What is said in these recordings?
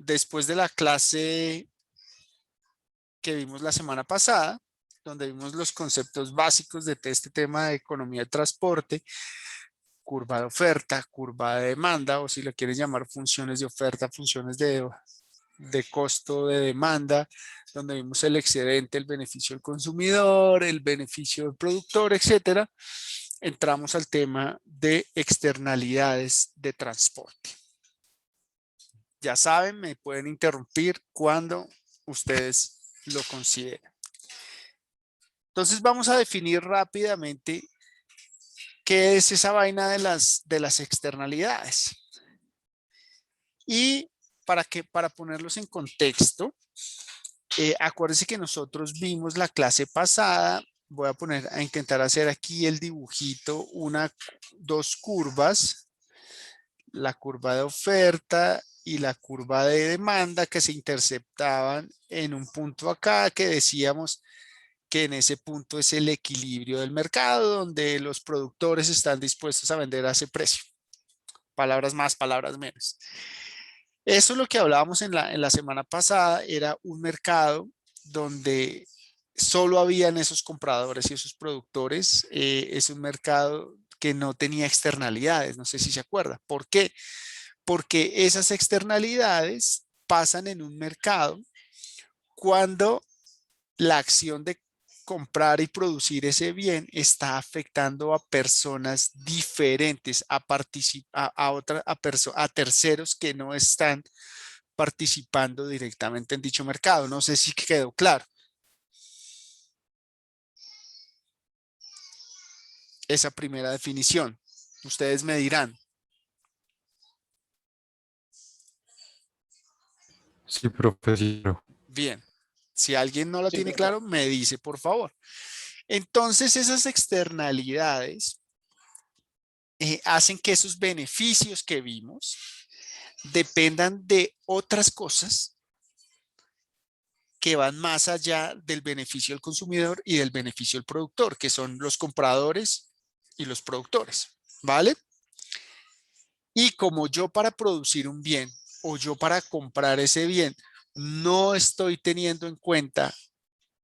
después de la clase que vimos la semana pasada, donde vimos los conceptos básicos de este tema de economía de transporte, curva de oferta, curva de demanda, o si lo quieres llamar funciones de oferta, funciones de costo de demanda, donde vimos el excedente, el beneficio del consumidor, el beneficio del productor, etcétera. Entramos al tema de externalidades de transporte. Ya saben, me pueden interrumpir cuando ustedes lo consideren. Entonces vamos a definir rápidamente qué es esa vaina de las externalidades. Y para ponerlos en contexto, acuérdense que nosotros vimos la clase pasada. Voy a intentar hacer aquí el dibujito, dos curvas, la curva de oferta y la curva de demanda que se interceptaban en un punto acá que decíamos que en ese punto es el equilibrio del mercado donde los productores están dispuestos a vender a ese precio. Palabras más, palabras menos. Eso es lo que hablábamos en la semana pasada, era un mercado donde solo habían esos compradores y esos productores. Es un mercado que no tenía externalidades, no sé si se acuerda. ¿Por qué? Porque esas externalidades pasan en un mercado cuando la acción de comprar y producir ese bien está afectando a personas diferentes, a terceros que no están participando directamente en dicho mercado. No sé si quedó claro. Esa primera definición. Ustedes me dirán. Sí, profesor. Bien. Si alguien no lo Sí, tiene profe. claro, me dice, por favor. Entonces, esas externalidades hacen que esos beneficios que vimos dependan de otras cosas que van más allá del beneficio del consumidor y del beneficio del productor, que son los compradores y los productores, ¿vale? Y como yo para producir un bien o yo para comprar ese bien no estoy teniendo en cuenta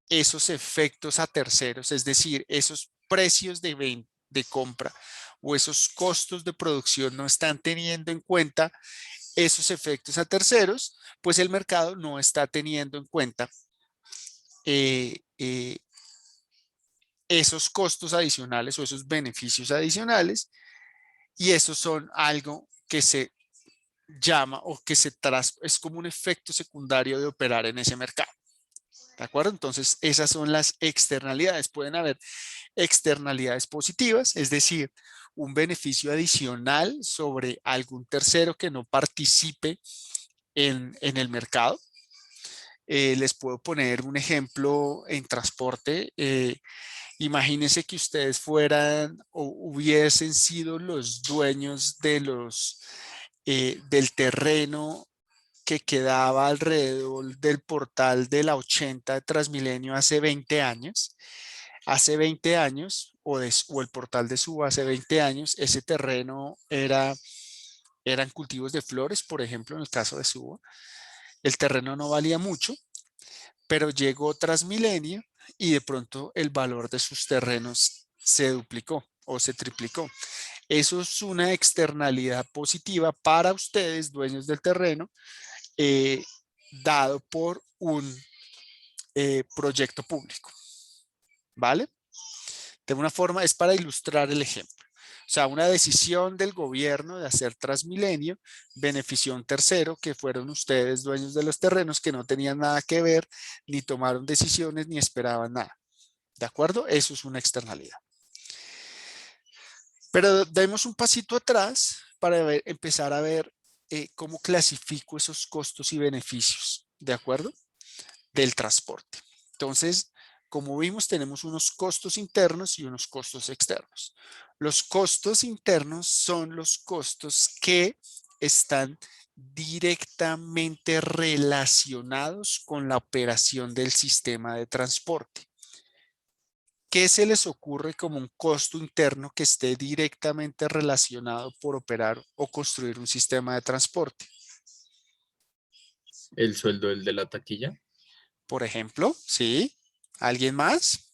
esos efectos a terceros, es decir, esos precios de compra o esos costos de producción no están teniendo en cuenta esos efectos a terceros, pues el mercado no está teniendo en cuenta eh, eh, esos costos adicionales o esos beneficios adicionales, y esos son algo que se llama o que es como un efecto secundario de operar en ese mercado. ¿De acuerdo? Entonces, esas son las externalidades. Pueden haber externalidades positivas, es decir, un beneficio adicional sobre algún tercero que no participe en el mercado. Les puedo poner un ejemplo en transporte. Imagínense que ustedes fueran o hubiesen sido los dueños del terreno que quedaba alrededor del portal de la 80 de Transmilenio hace 20 años. Hace 20 años, o el portal de Suba hace 20 años, ese terreno eran cultivos de flores, por ejemplo, en el caso de Suba. El terreno no valía mucho, pero llegó Transmilenio y de pronto el valor de sus terrenos se duplicó o se triplicó. Eso es una externalidad positiva para ustedes, dueños del terreno, eh, dado por un proyecto público, ¿vale? De una forma es para ilustrar el ejemplo. O sea, una decisión del gobierno de hacer Transmilenio benefició a un tercero que fueron ustedes dueños de los terrenos que no tenían nada que ver, ni tomaron decisiones, ni esperaban nada. ¿De acuerdo? Eso es una externalidad. Pero demos un pasito atrás para empezar a ver cómo clasifico esos costos y beneficios, ¿de acuerdo? Del transporte. Entonces, como vimos, tenemos unos costos internos y unos costos externos. Los costos internos son los costos que están directamente relacionados con la operación del sistema de transporte. ¿Qué se les ocurre como un costo interno que esté directamente relacionado por operar o construir un sistema de transporte? El sueldo del de la taquilla. Por ejemplo, ¿sí? ¿Alguien más?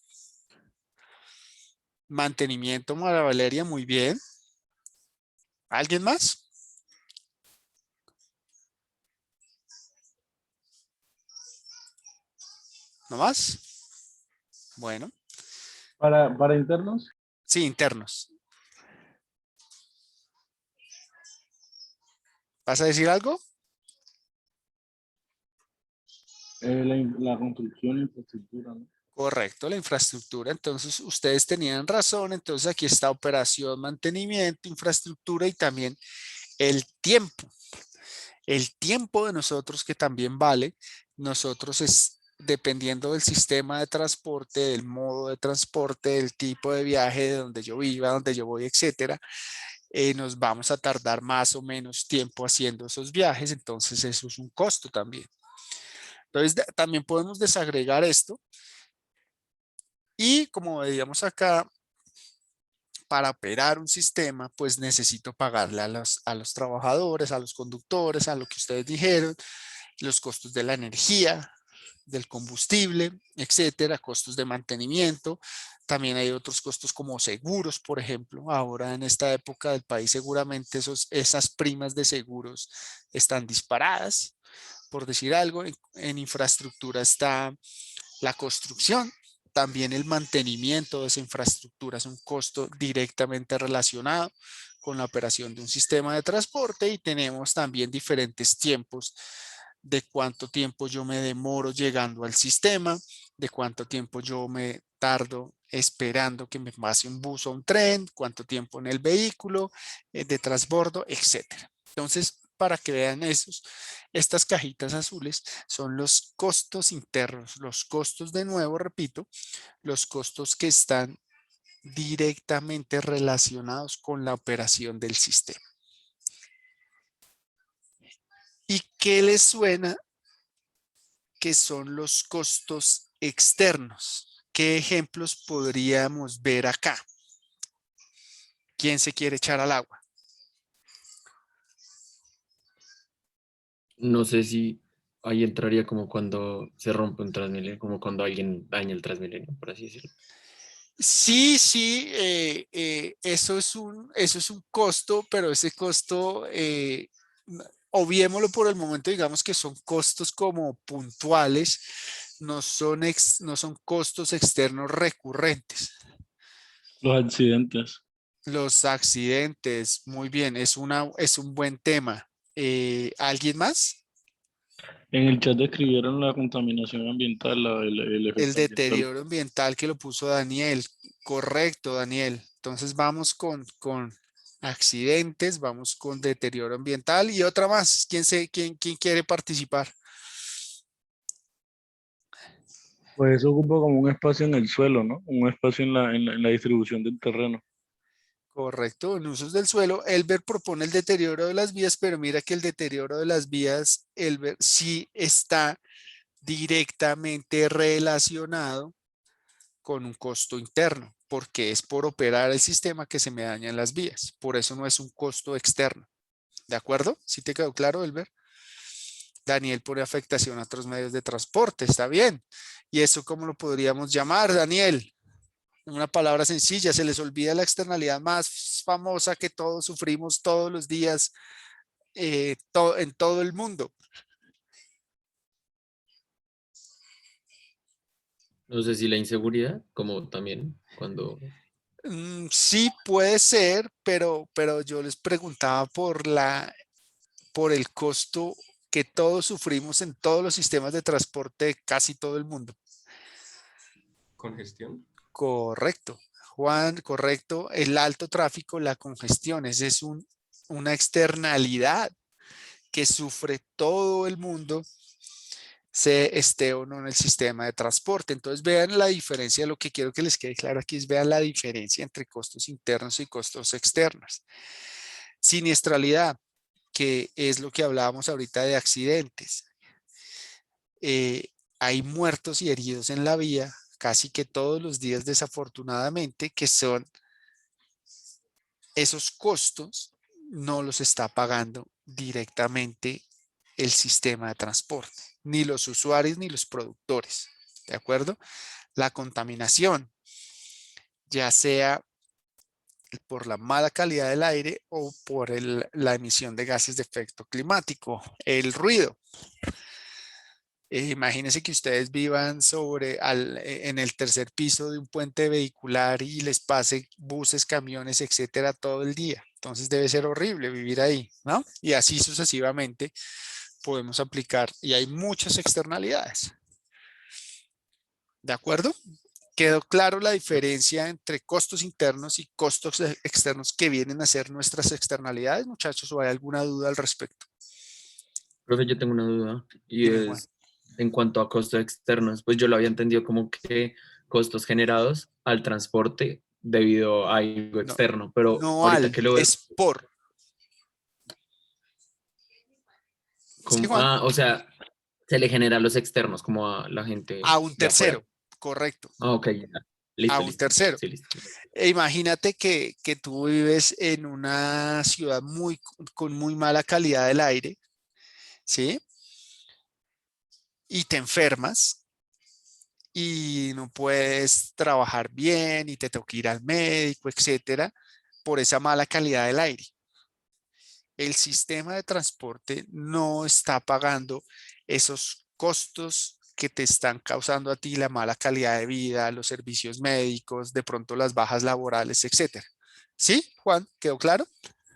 Mantenimiento, María Valeria, muy bien. ¿Alguien más? ¿No más? Bueno, Para internos, sí, internos. ¿Vas a decir algo? la construcción e infraestructura, ¿no? Correcto, la infraestructura. Entonces, ustedes tenían razón. Entonces, aquí está operación, mantenimiento, infraestructura y también el tiempo. El tiempo de nosotros que también vale. Nosotros es dependiendo del sistema de transporte, del modo de transporte, del tipo de viaje, de donde yo viva, donde yo voy, etcétera, nos vamos a tardar más o menos tiempo haciendo esos viajes. Entonces, eso es un costo también. Entonces, también podemos desagregar esto y como veíamos acá, para operar un sistema, pues necesito pagarle a los trabajadores, a los conductores, a lo que ustedes dijeron, los costos de la energía, del combustible, etcétera, costos de mantenimiento. También hay otros costos como seguros, por ejemplo. Ahora en esta época del país seguramente esas primas de seguros están disparadas, por decir algo. En infraestructura está la construcción, también el mantenimiento de esa infraestructura es un costo directamente relacionado con la operación de un sistema de transporte y tenemos también diferentes tiempos de cuánto tiempo yo me demoro llegando al sistema, de cuánto tiempo yo me tardo esperando que me pase un bus o un tren, cuánto tiempo en el vehículo de transbordo, etcétera. Entonces, para que vean estas cajitas azules son los costos internos, los costos de nuevo, repito, los costos que están directamente relacionados con la operación del sistema. ¿Y qué les suena que son los costos externos? ¿Qué ejemplos podríamos ver acá? ¿Quién se quiere echar al agua? No sé si ahí entraría como cuando se rompe un Transmilenio, como cuando alguien daña el Transmilenio, por así decirlo. Sí, sí, eso es un costo, pero ese costo, obviémoslo por el momento, digamos que son costos como puntuales, no son costos externos recurrentes. Los accidentes. Los accidentes, muy bien, es un buen tema. ¿Alguien más? En el chat describieron la contaminación ambiental, el El efecto ambiental. deterioro ambiental que lo puso Daniel. Correcto, Daniel. Entonces vamos con accidentes, vamos con deterioro ambiental y otra más. ¿Quién quiere participar? Pues eso ocupa como un espacio en el suelo, ¿no? Un espacio en la distribución del terreno. Correcto, en usos del suelo. Elber propone el deterioro de las vías, pero mira que el deterioro de las vías, Elber, sí está directamente relacionado con un costo interno, porque es por operar el sistema que se me dañan las vías. Por eso no es un costo externo. ¿De acuerdo? ¿Sí te quedó claro, Elber? Daniel pone afectación a otros medios de transporte. Está bien. ¿Y eso cómo lo podríamos llamar, Daniel? En una palabra sencilla, se les olvida la externalidad más famosa que todos sufrimos todos los días en todo el mundo. No sé si la inseguridad, como también cuando... Sí puede ser, pero yo les preguntaba por el costo que todos sufrimos en todos los sistemas de transporte de casi todo el mundo. Congestión. Correcto, Juan, correcto. El alto tráfico, la congestión, esa es una externalidad que sufre todo el mundo, se esté o no en el sistema de transporte. Entonces vean la diferencia, lo que quiero que les quede claro aquí es vean la diferencia entre costos internos y costos externos. Siniestralidad, que es lo que hablábamos ahorita de accidentes. Eh, Hay muertos y heridos en la vía casi que todos los días desafortunadamente, que son esos costos no los está pagando directamente el sistema de transporte, ni los usuarios ni los productores, ¿de acuerdo? La contaminación, ya sea por la mala calidad del aire o por la emisión de gases de efecto climático, el ruido. Imagínense que ustedes vivan en el tercer piso de un puente vehicular y les pase buses, camiones, etcétera, todo el día. Entonces debe ser horrible vivir ahí, ¿no? Y así sucesivamente podemos aplicar, y hay muchas externalidades. ¿De acuerdo? ¿Quedó claro la diferencia entre costos internos y costos externos que vienen a ser nuestras externalidades, muchachos? ¿O hay alguna duda al respecto? Profe, yo tengo una duda y Dime, Juan. es en cuanto a costos externos, pues yo lo había entendido como que costos generados al transporte debido a algo No, externo, pero no ahorita al, que lo veo, es por. Sí, Juan. o sea, se le genera a los externos como a la gente A un de afuera. tercero, correcto. Ah, ok, ya. A Listo, un listo. tercero. Sí, listo. Imagínate que tú vives en una ciudad con muy mala calidad del aire, ¿sí? Y te enfermas y no puedes trabajar bien y te toca ir al médico, etcétera, por esa mala calidad del aire. El sistema de transporte no está pagando esos costos que te están causando a ti la mala calidad de vida, los servicios médicos, de pronto las bajas laborales, etcétera. ¿Sí, Juan? ¿Quedó claro?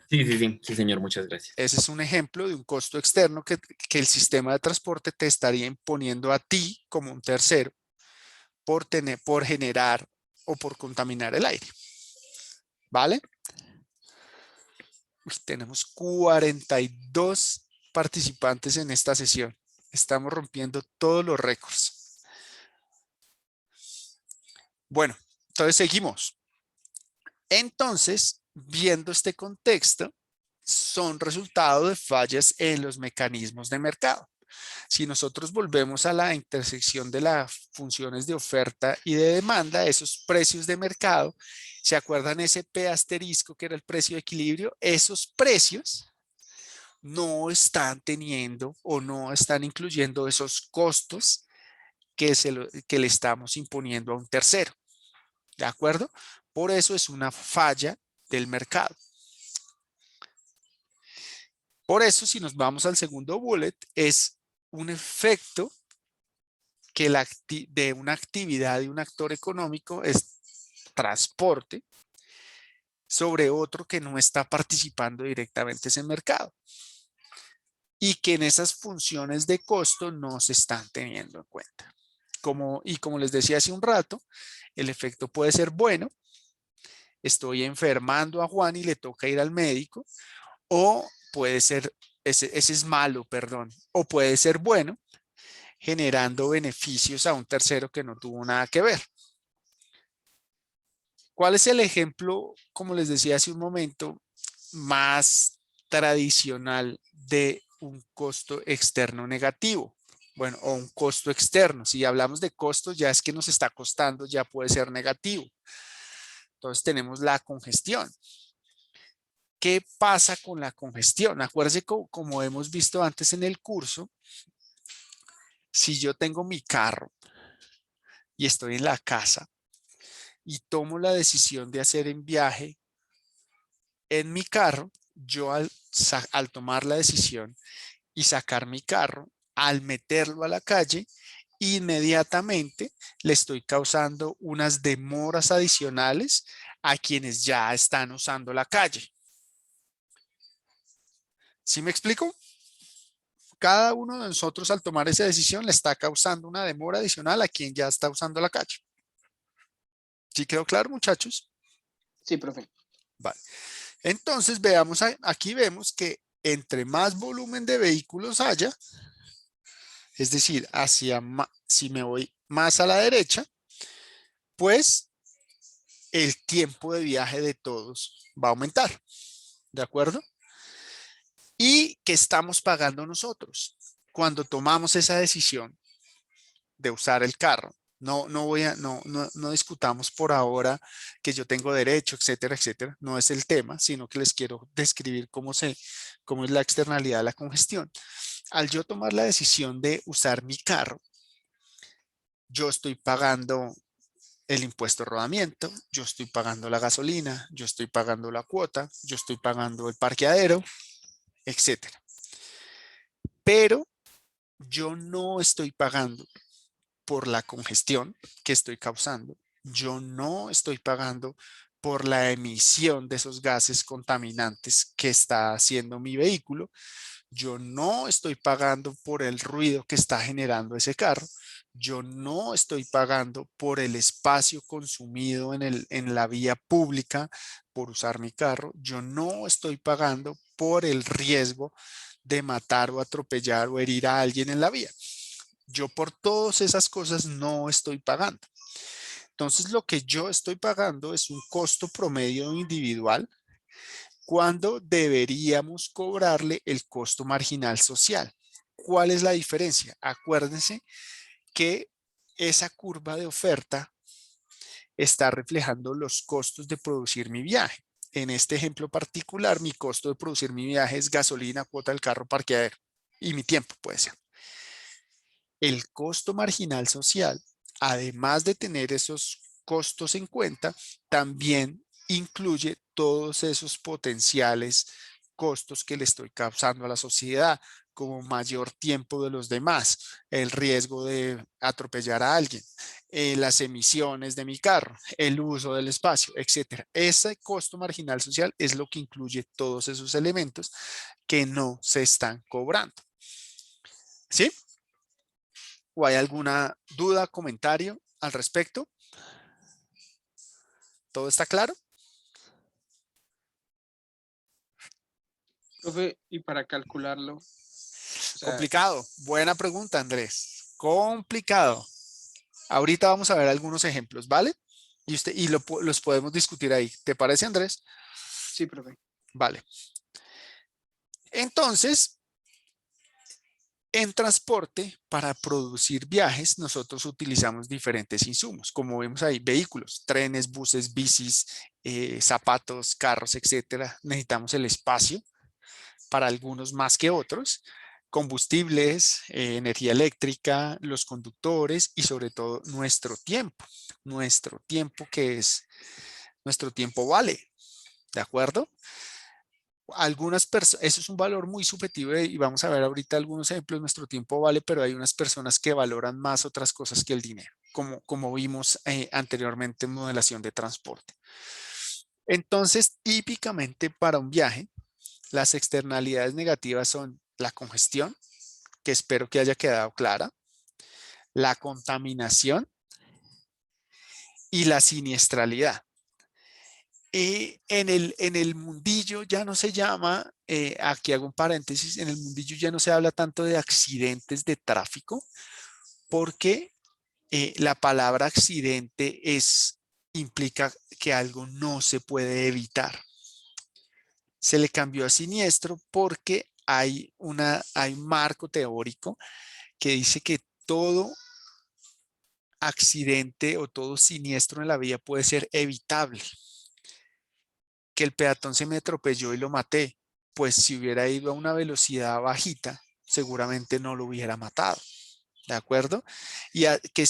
Sí, sí, sí, sí, señor, muchas gracias. Ese es un ejemplo de un costo externo que el sistema de transporte te estaría imponiendo a ti como un tercero por generar o por contaminar el aire. ¿Vale? Tenemos 42 participantes en esta sesión. Estamos rompiendo todos los récords. Bueno, entonces seguimos. Entonces, viendo este contexto, son resultado de fallas en los mecanismos de mercado. Si nosotros volvemos a la intersección de las funciones de oferta y de demanda, esos precios de mercado, ¿se acuerdan ese P asterisco que era el precio de equilibrio? Esos precios no están teniendo o no están incluyendo esos costos que le estamos imponiendo a un tercero. ¿De acuerdo? Por eso es una falla del mercado. Por eso, si nos vamos al segundo bullet, es un efecto que de una actividad de un actor económico es transporte sobre otro que no está participando directamente en ese mercado y que en esas funciones de costo no se están teniendo en cuenta. Y como les decía hace un rato, el efecto puede ser bueno, estoy enfermando a Juan y le toca ir al médico, o puede ser, ese es malo, perdón, o puede ser bueno, generando beneficios a un tercero que no tuvo nada que ver. ¿Cuál es el ejemplo, como les decía hace un momento, más tradicional de un costo externo negativo? Bueno, o un costo externo. Si hablamos de costos, ya es que nos está costando, ya puede ser negativo. Entonces tenemos la congestión. ¿Qué pasa con la congestión? Acuérdense, como hemos visto antes en el curso, si yo tengo mi carro y estoy en la casa y tomo la decisión de hacer un viaje en mi carro, yo al tomar la decisión y sacar mi carro, al meterlo a la calle, inmediatamente le estoy causando unas demoras adicionales a quienes ya están usando la calle. ¿Sí me explico? Cada uno de nosotros al tomar esa decisión le está causando una demora adicional a quien ya está usando la calle. ¿Sí quedó claro, muchachos? Sí, profe. Vale. Entonces, veamos, aquí vemos que entre más volumen de vehículos haya, es decir, si me voy más a la derecha, pues el tiempo de viaje de todos va a aumentar. ¿De acuerdo? ¿Y qué estamos pagando nosotros cuando tomamos esa decisión de usar el carro? No discutamos por ahora que yo tengo derecho, etcétera, etcétera. No es el tema, sino que les quiero describir cómo es la externalidad de la congestión. Al yo tomar la decisión de usar mi carro, yo estoy pagando el impuesto de rodamiento, yo estoy pagando la gasolina, yo estoy pagando la cuota, yo estoy pagando el parqueadero, etcétera. Pero yo no estoy pagando por la congestión que estoy causando. Yo no estoy pagando por la emisión de esos gases contaminantes que está haciendo mi vehículo. Yo no estoy pagando por el ruido que está generando ese carro. Yo no estoy pagando por el espacio consumido en la vía pública por usar mi carro. Yo no estoy pagando por el riesgo de matar o atropellar o herir a alguien en la vía. Yo por todas esas cosas no estoy pagando. Entonces, lo que yo estoy pagando es un costo promedio individual cuando deberíamos cobrarle el costo marginal social. ¿Cuál es la diferencia? Acuérdense que esa curva de oferta está reflejando los costos de producir mi viaje. En este ejemplo particular, mi costo de producir mi viaje es gasolina, cuota del carro, parqueadero y mi tiempo puede ser. El costo marginal social, además de tener esos costos en cuenta, también incluye todos esos potenciales costos que le estoy causando a la sociedad, como mayor tiempo de los demás, el riesgo de atropellar a alguien, las emisiones de mi carro, el uso del espacio, etcétera. Ese costo marginal social es lo que incluye todos esos elementos que no se están cobrando. ¿Sí? ¿O hay alguna duda, comentario al respecto? ¿Todo está claro? Profe, y para calcularlo, o sea, Complicado. Buena pregunta, Andrés. Complicado. Ahorita vamos a ver algunos ejemplos, ¿vale? Y los podemos discutir ahí. ¿Te parece, Andrés? sí, profe. Vale. Entonces, en transporte, para producir viajes, nosotros utilizamos diferentes insumos, como vemos ahí, vehículos, trenes, buses, bicis, zapatos, carros, etcétera. Necesitamos el espacio, para algunos más que otros, combustibles, energía eléctrica, los conductores y sobre todo nuestro tiempo que es, nuestro tiempo vale, ¿de acuerdo? Algunas personas, eso es un valor muy subjetivo y vamos a ver ahorita algunos ejemplos, nuestro tiempo vale, pero hay unas personas que valoran más otras cosas que el dinero, como vimos anteriormente en modelación de transporte. Entonces, típicamente para un viaje, las externalidades negativas son la congestión, que espero que haya quedado clara, la contaminación y la siniestralidad. En el mundillo ya no se llama, aquí hago un paréntesis, en el mundillo ya no se habla tanto de accidentes de tráfico porque la palabra accidente implica que algo no se puede evitar. Se le cambió a siniestro porque hay un marco teórico que dice que todo accidente o todo siniestro en la vía puede ser evitable. Que el peatón se me atropelló y lo maté, pues si hubiera ido a una velocidad bajita, seguramente no lo hubiera matado. ¿De acuerdo? Que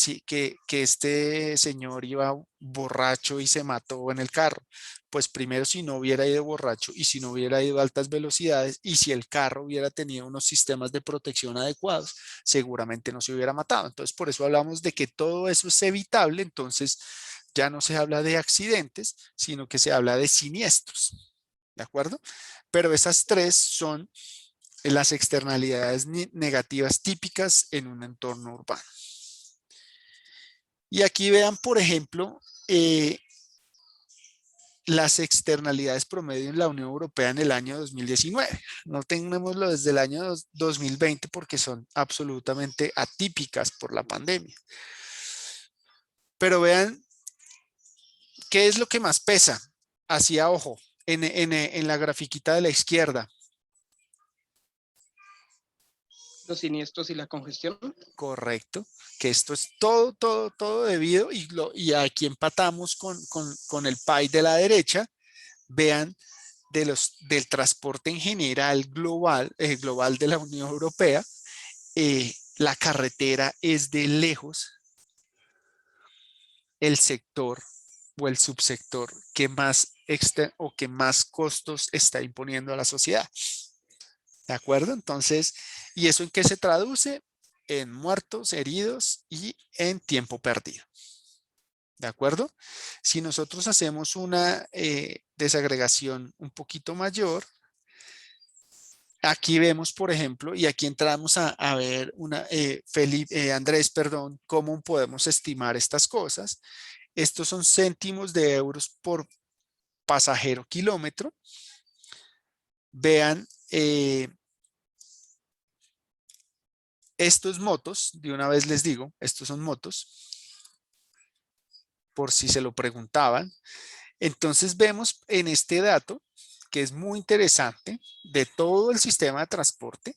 este señor iba borracho y se mató en el carro. Pues primero, si no hubiera ido borracho y si no hubiera ido a altas velocidades y si el carro hubiera tenido unos sistemas de protección adecuados, seguramente no se hubiera matado. Entonces, por eso hablamos de que todo eso es evitable. Entonces, ya no se habla de accidentes, sino que se habla de siniestros. ¿De acuerdo? Pero esas tres son las externalidades negativas típicas en un entorno urbano. Y aquí vean, por ejemplo, las externalidades promedio en la Unión Europea en el año 2019. No tengámoslo desde el año 2020 porque son absolutamente atípicas por la pandemia. Pero vean, ¿qué es lo que más pesa? Hacia ojo, en la grafiquita de la izquierda. Los siniestros y la congestión. Correcto, que esto es todo debido y aquí empatamos con el pie de la derecha. Vean del transporte en general global, global de la Unión Europea, la carretera es de lejos el sector o el subsector que más o que más costos está imponiendo a la sociedad. ¿De acuerdo? Entonces, ¿y eso en qué se traduce? En muertos, heridos y en tiempo perdido. ¿De acuerdo? Si nosotros hacemos una desagregación un poquito mayor, aquí vemos, por ejemplo, y aquí entramos a ver Andrés, perdón, cómo podemos estimar estas cosas. Estos son céntimos de euros por pasajero kilómetro. Vean, estos motos, de una vez les digo, estos son motos, por si se lo preguntaban. Entonces vemos en este dato, que es muy interesante, de todo el sistema de transporte,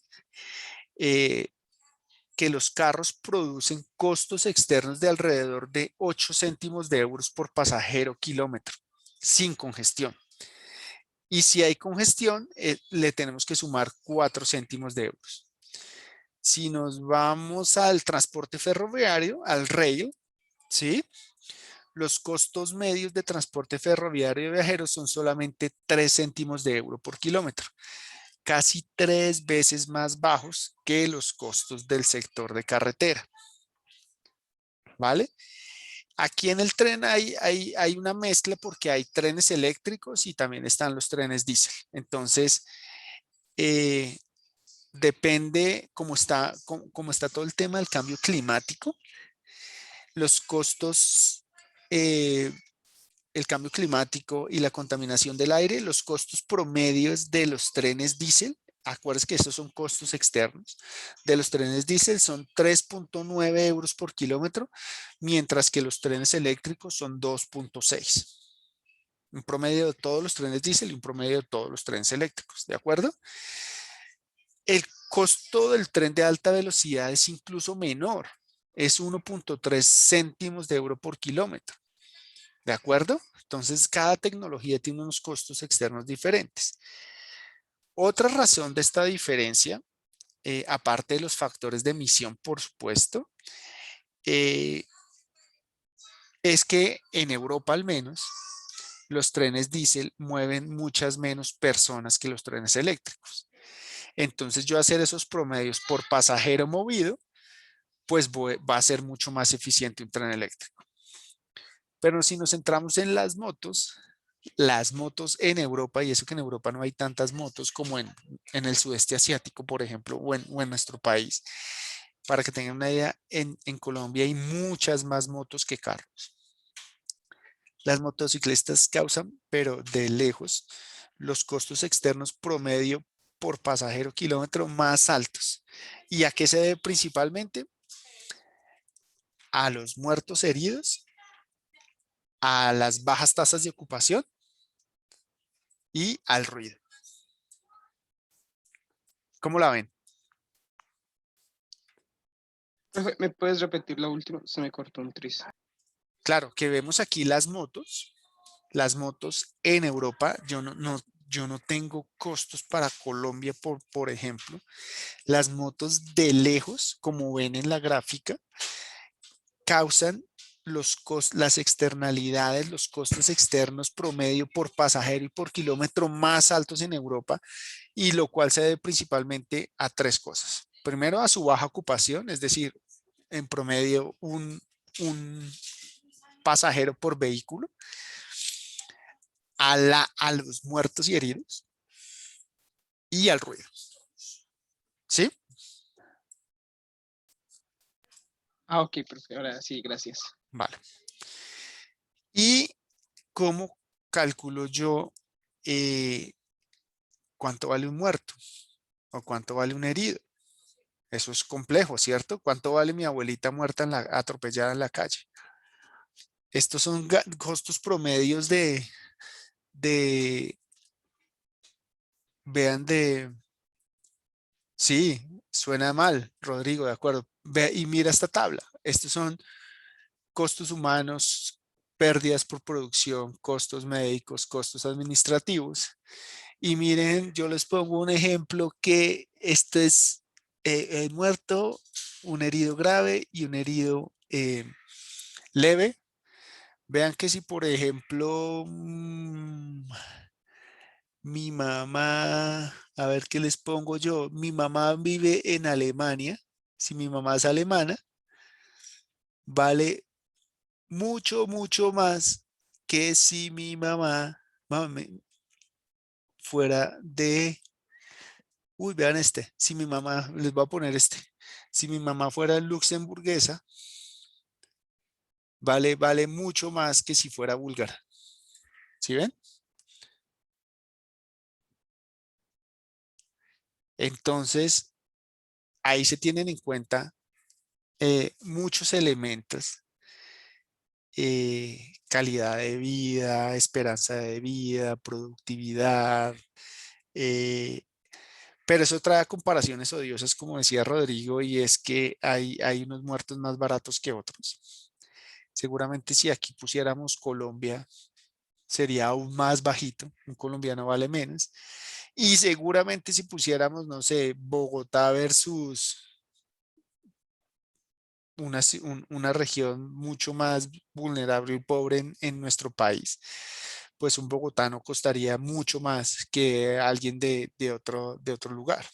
que los carros producen costos externos de alrededor de 8 céntimos de euros por pasajero kilómetro, sin congestión. Y si hay congestión, le tenemos que sumar 4 céntimos de euros. Si nos vamos al transporte ferroviario, al rail, ¿sí? Los costos medios de transporte ferroviario de viajeros son solamente 3 céntimos de euro por kilómetro, casi 3 veces más bajos que los costos del sector de carretera. ¿Vale? Aquí en el tren hay una mezcla porque hay trenes eléctricos y también están los trenes diésel. Entonces, depende cómo está todo el tema del cambio climático, los costos, el cambio climático y la contaminación del aire, los costos promedios de los trenes diésel, acuérdense que estos son costos externos, de los trenes diésel son 3.9 euros por kilómetro, mientras que los trenes eléctricos son 2.6. Un promedio de todos los trenes diésel y un promedio de todos los trenes eléctricos, ¿de acuerdo? El costo del tren de alta velocidad es incluso menor, es 1.3 céntimos de euro por kilómetro. ¿De acuerdo? Entonces, cada tecnología tiene unos costos externos diferentes. Otra razón de esta diferencia, aparte de los factores de emisión, por supuesto, es que en Europa al menos, los trenes diésel mueven muchas menos personas que los trenes eléctricos. Entonces, yo hacer esos promedios por pasajero movido, pues va a ser mucho más eficiente un tren eléctrico. Pero si nos centramos en las motos en Europa, y eso que en Europa no hay tantas motos como en el sudeste asiático, por ejemplo, o en nuestro país. Para que tengan una idea, en Colombia hay muchas más motos que carros. Las motocicletas causan, pero de lejos, los costos externos promedio por pasajero kilómetro más altos. ¿Y a qué se debe principalmente? A los muertos, heridos, a las bajas tasas de ocupación y al ruido. ¿Cómo la ven? ¿Me puedes repetir la última? Se me cortó un tris. Claro, que vemos aquí las motos en Europa, yo no tengo costos para Colombia, por ejemplo. Las motos de lejos, como ven en la gráfica, causan las externalidades, los costos externos promedio por pasajero y por kilómetro más altos en Europa, y lo cual se debe principalmente a 3 cosas. Primero, a su baja ocupación, es decir, en promedio un pasajero por vehículo, a los muertos y heridos y al ruido. ¿Sí? Ah, ok, perfecto. Ahora sí, gracias. Vale. ¿Y cómo calculo yo cuánto vale un muerto o cuánto vale un herido? Eso es complejo, ¿cierto? ¿Cuánto vale mi abuelita muerta atropellada en la calle? Estos son costos promedios vean, Sí, suena mal, Rodrigo, de acuerdo. Ve y mira esta tabla. Estos son costos humanos, pérdidas por producción, costos médicos, costos administrativos. Y miren, yo les pongo un ejemplo que este es el muerto, un herido grave y un herido leve. Vean que si, por ejemplo, mi mamá, a ver qué les pongo yo, mi mamá vive en Alemania, si mi mamá es alemana, vale mucho, mucho más que si mi mamá, fuera de, uy, vean este, si mi mamá, les voy a poner este, si mi mamá fuera luxemburguesa, vale mucho más que si fuera búlgara. ¿Sí ven? Entonces, ahí se tienen en cuenta muchos elementos, calidad de vida, esperanza de vida, productividad, eh, pero eso trae comparaciones odiosas, como decía Rodrigo, y es que hay unos muertos más baratos que otros. Seguramente si aquí pusiéramos Colombia, sería aún más bajito, un colombiano vale menos. Y seguramente si pusiéramos, no sé, Bogotá versus una región mucho más vulnerable y pobre en nuestro país, pues un bogotano costaría mucho más que alguien de otro lugar.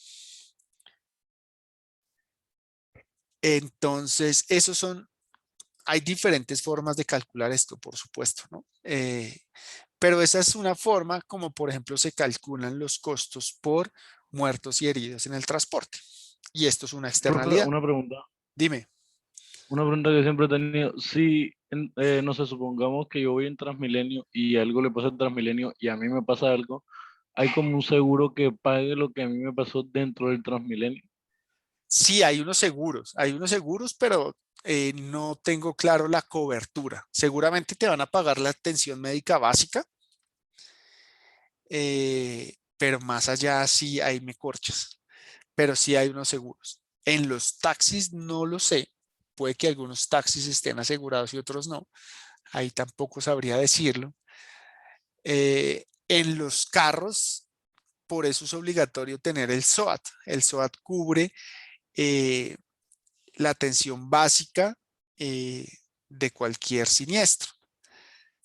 Entonces, hay diferentes formas de calcular esto, por supuesto, ¿no? Pero esa es una forma como, por ejemplo, se calculan los costos por muertos y heridos en el transporte. Y esto es una Profe, externalidad. Dime. una pregunta que siempre he tenido. Si, no sé, supongamos que yo voy en Transmilenio y algo le pasa al Transmilenio y a mí me pasa algo, ¿hay como un seguro que pague lo que a mí me pasó dentro del Transmilenio? Sí, hay unos seguros, pero no tengo claro la cobertura. Seguramente te van a pagar la atención médica básica, pero más allá sí, ahí me corchas. Pero sí hay unos seguros. En los taxis no lo sé. Puede que algunos taxis estén asegurados y otros no. Ahí tampoco sabría decirlo. En los carros, por eso es obligatorio tener el SOAT. El SOAT cubre eh, la atención básica eh, de cualquier siniestro.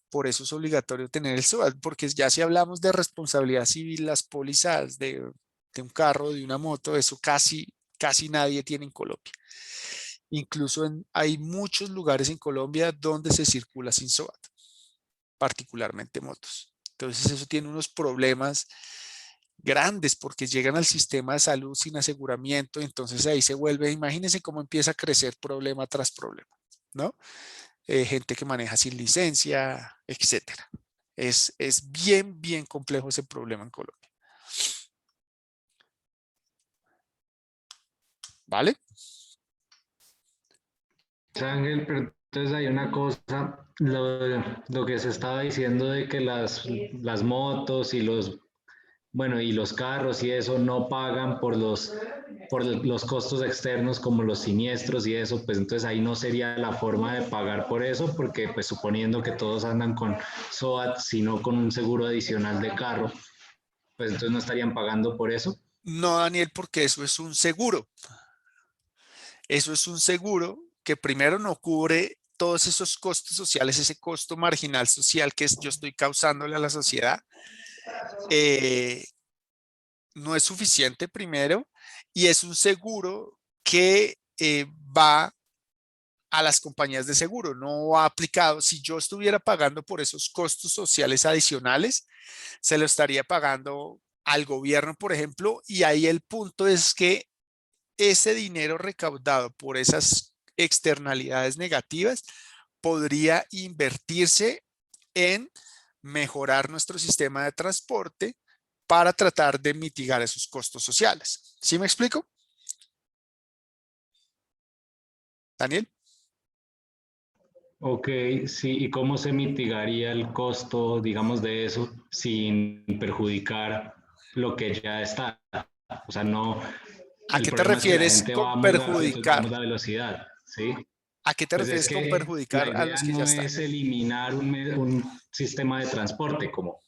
Por eso es obligatorio tener el SOAT, porque ya si hablamos de responsabilidad civil, las pólizas de un carro, de una moto, eso casi nadie tiene en Colombia. Incluso hay muchos lugares en Colombia donde se circula sin SOAT, particularmente motos. Entonces eso tiene unos problemas grandes porque llegan al sistema de salud sin aseguramiento, entonces ahí se vuelve, imagínense cómo empieza a crecer problema tras problema, ¿no? Gente que maneja sin licencia, etcétera. Es bien, bien complejo ese problema en Colombia. ¿Vale? Ángel, pero entonces hay una cosa, lo que se estaba diciendo de que las motos y bueno, y los carros y eso no pagan por los costos externos como los siniestros y eso, pues entonces ahí no sería la forma de pagar por eso, porque pues suponiendo que todos andan con SOAT, sino con un seguro adicional de carro, pues entonces no estarían pagando por eso. No, Daniel, porque eso es un seguro. Eso es un seguro que primero no cubre todos esos costos sociales, ese costo marginal social que yo estoy causándole a la sociedad. eh, no es suficiente primero y es un seguro que va a las compañías de seguro, no ha aplicado. Si yo estuviera pagando por esos costos sociales adicionales, se lo estaría pagando al gobierno, por ejemplo, y ahí el punto es que ese dinero recaudado por esas externalidades negativas podría invertirse en mejorar nuestro sistema de transporte para tratar de mitigar esos costos sociales. ¿Sí me explico? Daniel. Ok, sí, ¿y cómo se mitigaría el costo, digamos, de eso sin perjudicar lo que ya está? O sea, no, ¿A el qué te problema es que la refieres gente va con muy rápido, entonces perjudicar? bajamos la velocidad, ¿sí? ¿A qué te Pues es refieres con que la perjudicar a idea los que ya no están? es eliminar un sistema de transporte, como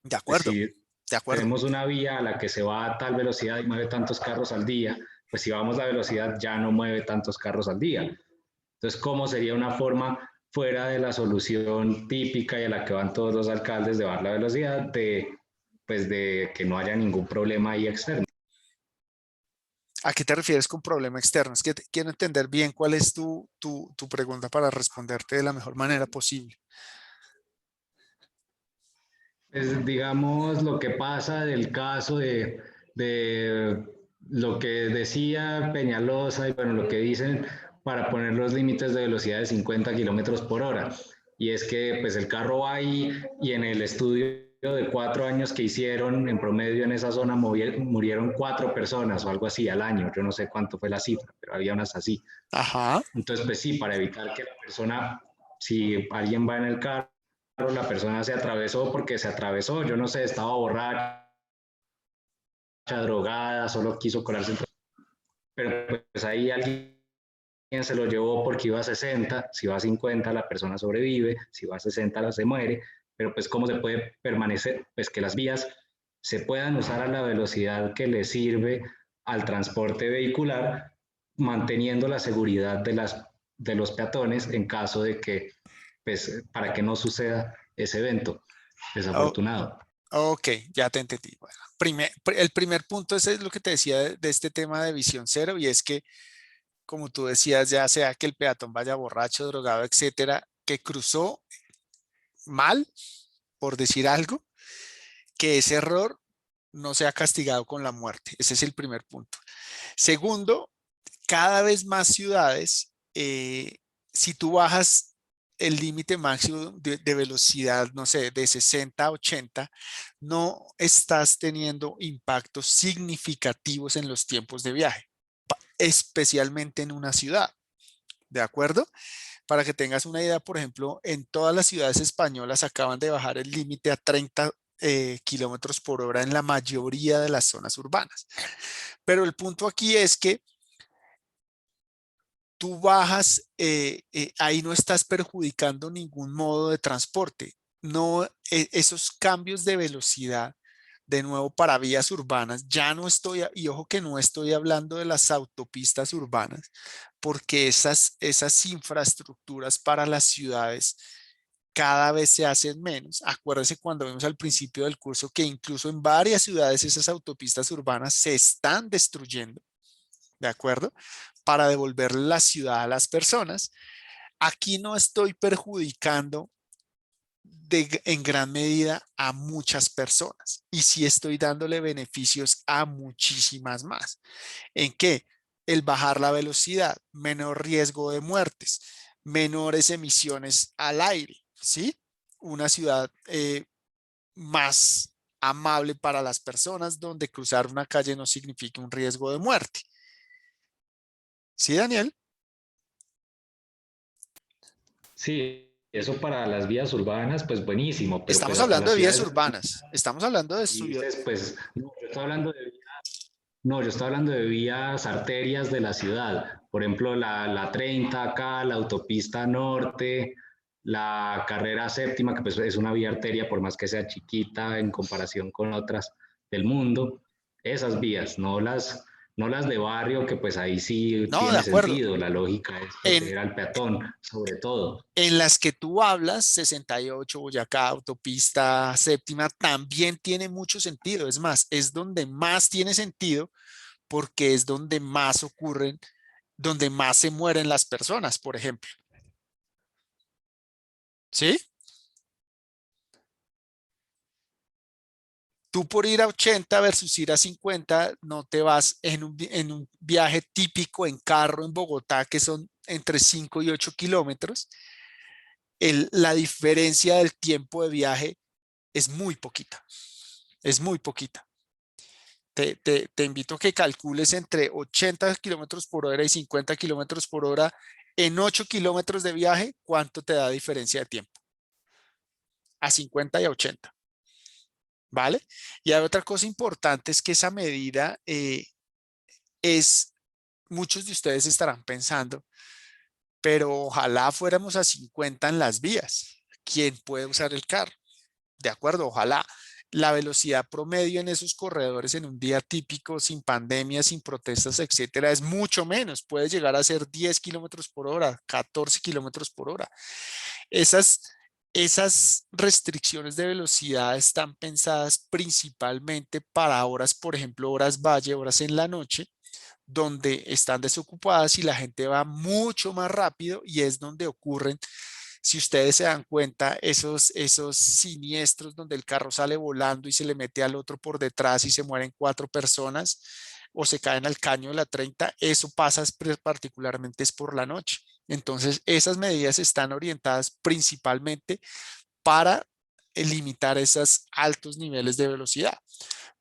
De pues, acuerdo, si de acuerdo. tenemos una vía a la que se va a tal velocidad y mueve tantos carros al día, pues si vamos a velocidad ya no mueve tantos carros al día. Entonces, ¿cómo sería una forma fuera de la solución típica y a la que van todos los alcaldes de bajar la velocidad, pues de que no haya ningún problema ahí externo? ¿A qué te refieres con problema externo? Es que quiero entender bien cuál es tu pregunta para responderte de la mejor manera posible. Es, digamos, lo que pasa del caso de lo que decía Peñalosa y bueno, lo que dicen para poner los límites de velocidad de 50 kilómetros por hora. Y es que pues el carro va ahí y en el estudio de 4 años que hicieron en promedio en esa zona murieron 4 personas o algo así al año. Yo no sé cuánto fue la cifra, pero había unas así. Ajá. Entonces, pues sí, para evitar que la persona, si alguien va en el carro, la persona se atravesó porque se atravesó, yo no sé, estaba borracha, drogada, solo quiso colarse entre... Pero pues ahí alguien se lo llevó porque iba a 60, si va a 50 la persona sobrevive, si va a 60 se muere, pero pues cómo se puede permanecer, pues que las vías se puedan usar a la velocidad que le sirve al transporte vehicular, manteniendo la seguridad de los peatones en caso de que, pues, para que no suceda ese evento Oh, desafortunado. ok, ya te entendí. Bueno, el primer punto es lo que te decía de este tema de visión cero y es que, como tú decías, ya sea que el peatón vaya borracho, drogado, etcétera, que cruzó mal, por decir algo, que ese error no sea castigado con la muerte. Ese es el primer punto. Segundo, cada vez más ciudades, si tú bajas el límite máximo de velocidad, no sé, de 60 a 80, no estás teniendo impactos significativos en los tiempos de viaje, especialmente en una ciudad. ¿De acuerdo? Para que tengas una idea, por ejemplo, en todas las ciudades españolas acaban de bajar el límite a 30 kilómetros por hora en la mayoría de las zonas urbanas. Pero el punto aquí es que tú bajas, ahí no estás perjudicando ningún modo de transporte. No, esos cambios de velocidad, de nuevo para vías urbanas, ya no estoy, y ojo que no estoy hablando de las autopistas urbanas, porque esas infraestructuras para las ciudades cada vez se hacen menos. Acuérdense cuando vimos al principio del curso que incluso en varias ciudades esas autopistas urbanas se están destruyendo. ¿De acuerdo? Para devolver la ciudad a las personas. Aquí no estoy perjudicando en gran medida a muchas personas y sí estoy dándole beneficios a muchísimas más. ¿En qué? El bajar la velocidad, menor riesgo de muertes, menores emisiones al aire, ¿sí? Una ciudad más amable para las personas donde cruzar una calle no significa un riesgo de muerte. ¿Sí, Daniel? Sí, eso para las vías urbanas, pues buenísimo, pero Estamos pues hasta hablando las de vías ciudades urbanas. Estamos hablando de ciudad. dices, pues no, yo estoy hablando de no, yo estoy hablando de vías arterias de la ciudad. Por ejemplo, la 30 acá, la autopista norte, la carrera séptima, que pues es una vía arteria, por más que sea chiquita en comparación con otras del mundo. Esas vías, no las de barrio, que pues ahí sí No, de tiene acuerdo. sentido. La lógica es En, proteger al peatón, sobre todo. en las que tú hablas, 68, Boyacá, autopista séptima, también tiene mucho sentido. Es más, es donde más tiene sentido porque es donde más ocurren, donde más se mueren las personas, por ejemplo. ¿Sí? Tú por ir a 80 versus ir a 50, no te vas en un viaje típico en carro en Bogotá, que son entre 5 y 8 kilómetros. La diferencia del tiempo de viaje es muy poquita, es muy poquita. Te invito a que calcules entre 80 kilómetros por hora y 50 kilómetros por hora en 8 kilómetros de viaje, ¿cuánto te da diferencia de tiempo? A 50 y a 80. ¿Vale? Y hay otra cosa importante, es que esa medida muchos de ustedes estarán pensando, pero ojalá fuéramos a 50 en las vías. ¿Quién puede usar el carro? De acuerdo, ojalá. La velocidad promedio en esos corredores en un día típico, sin pandemia, sin protestas, etcétera, es mucho menos. Puede llegar a ser 10 kilómetros por hora, 14 kilómetros por hora. Esas restricciones de velocidad están pensadas principalmente para horas, por ejemplo, horas valle, horas en la noche, donde están desocupadas y la gente va mucho más rápido y es donde ocurren, si ustedes se dan cuenta, esos siniestros donde el carro sale volando y se le mete al otro por detrás y se mueren 4 personas o se caen al caño de la 30, eso pasa particularmente es por la noche. Entonces, esas medidas están orientadas principalmente para limitar esos altos niveles de velocidad.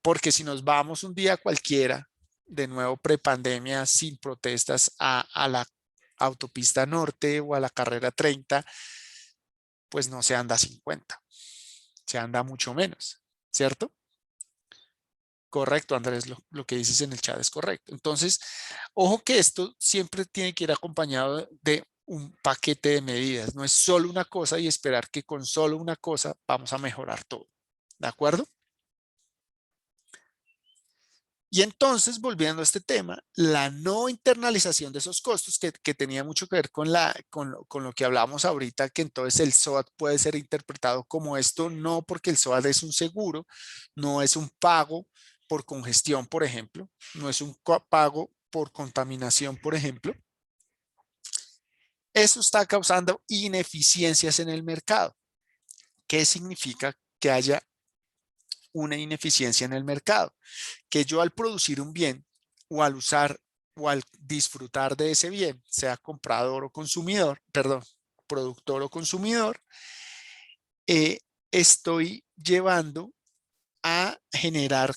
Porque si nos vamos un día cualquiera, de nuevo prepandemia, sin protestas, a la autopista norte o a la carrera 30, pues no se anda a 50, se anda mucho menos, ¿cierto? Correcto, Andrés, lo que dices en el chat es correcto. Entonces, ojo que esto siempre tiene que ir acompañado de un paquete de medidas. No es solo una cosa y esperar que con solo una cosa vamos a mejorar todo. ¿De acuerdo? Y entonces, volviendo a este tema, la no internalización de esos costos que tenía mucho que ver con lo que hablábamos ahorita, que entonces el SOAT puede ser interpretado como esto, no porque el SOAT es un seguro, no es un pago por congestión, por ejemplo, no es un pago por contaminación, por ejemplo. Eso está causando ineficiencias en el mercado. ¿Qué significa que haya una ineficiencia en el mercado? Que yo al producir un bien o al usar o al disfrutar de ese bien, sea comprador o consumidor, perdón, productor o consumidor, estoy llevando a generar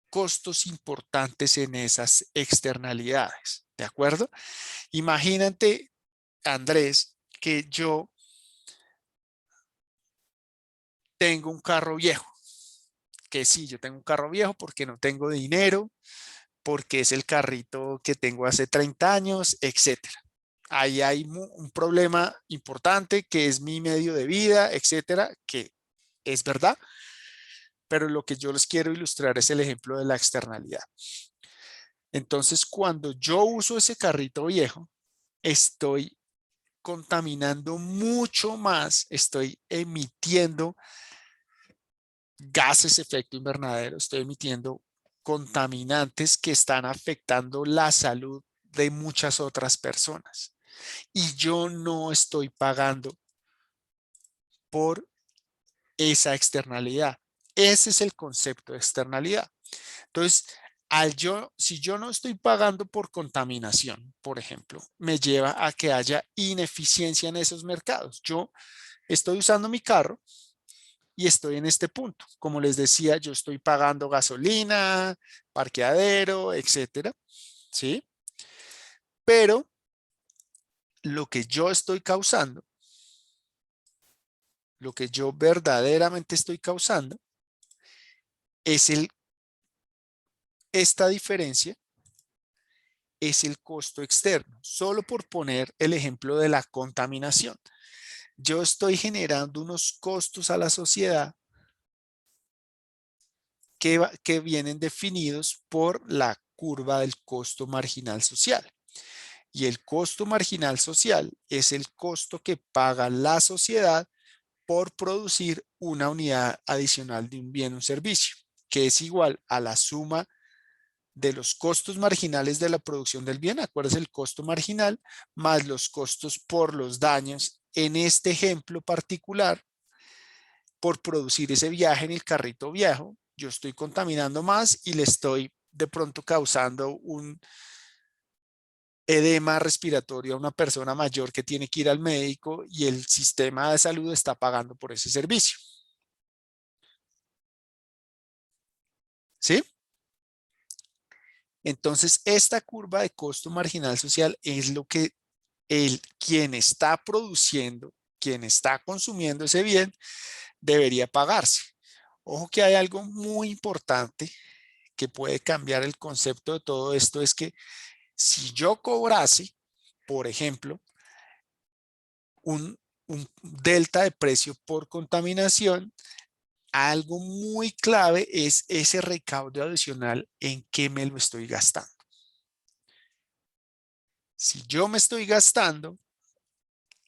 costos importantes en esas externalidades. ¿De acuerdo? Imagínate, Andrés, que yo tengo un carro viejo, que sí, yo tengo un carro viejo porque no tengo dinero, porque es el carrito que tengo hace 30 años, etcétera. Ahí hay un problema importante que es mi medio de vida, etcétera, que es verdad, pero lo que yo les quiero ilustrar es el ejemplo de la externalidad. Entonces, cuando yo uso ese carrito viejo, estoy contaminando mucho más, estoy emitiendo gases de efecto invernadero, estoy emitiendo contaminantes que están afectando la salud de muchas otras personas. Y yo no estoy pagando por esa externalidad. Ese es el concepto de externalidad. Entonces, si yo no estoy pagando por contaminación, por ejemplo, me lleva a que haya ineficiencia en esos mercados. Yo estoy usando mi carro y estoy en este punto. Como les decía, yo estoy pagando gasolina, parqueadero, etcétera, ¿sí? Pero lo que yo estoy causando, lo que yo verdaderamente estoy causando, es esta diferencia es el costo externo. Solo por poner el ejemplo de la contaminación. Yo estoy generando unos costos a la sociedad que vienen definidos por la curva del costo marginal social. Y el costo marginal social es el costo que paga la sociedad por producir una unidad adicional de un bien o un servicio, que es igual a la suma de los costos marginales de la producción del bien, acuérdense el costo marginal, más los costos por los daños, en este ejemplo particular, por producir ese viaje en el carrito viejo, yo estoy contaminando más y le estoy de pronto causando un edema respiratorio a una persona mayor que tiene que ir al médico y el sistema de salud está pagando por ese servicio. ¿Sí? Entonces, esta curva de costo marginal social es lo que quien está produciendo, quien está consumiendo ese bien, debería pagarse. Ojo que hay algo muy importante que puede cambiar el concepto de todo esto es que si yo cobrase, por ejemplo, un delta de precio por contaminación, algo muy clave es ese recaudo adicional en qué me lo estoy gastando. Si yo me estoy gastando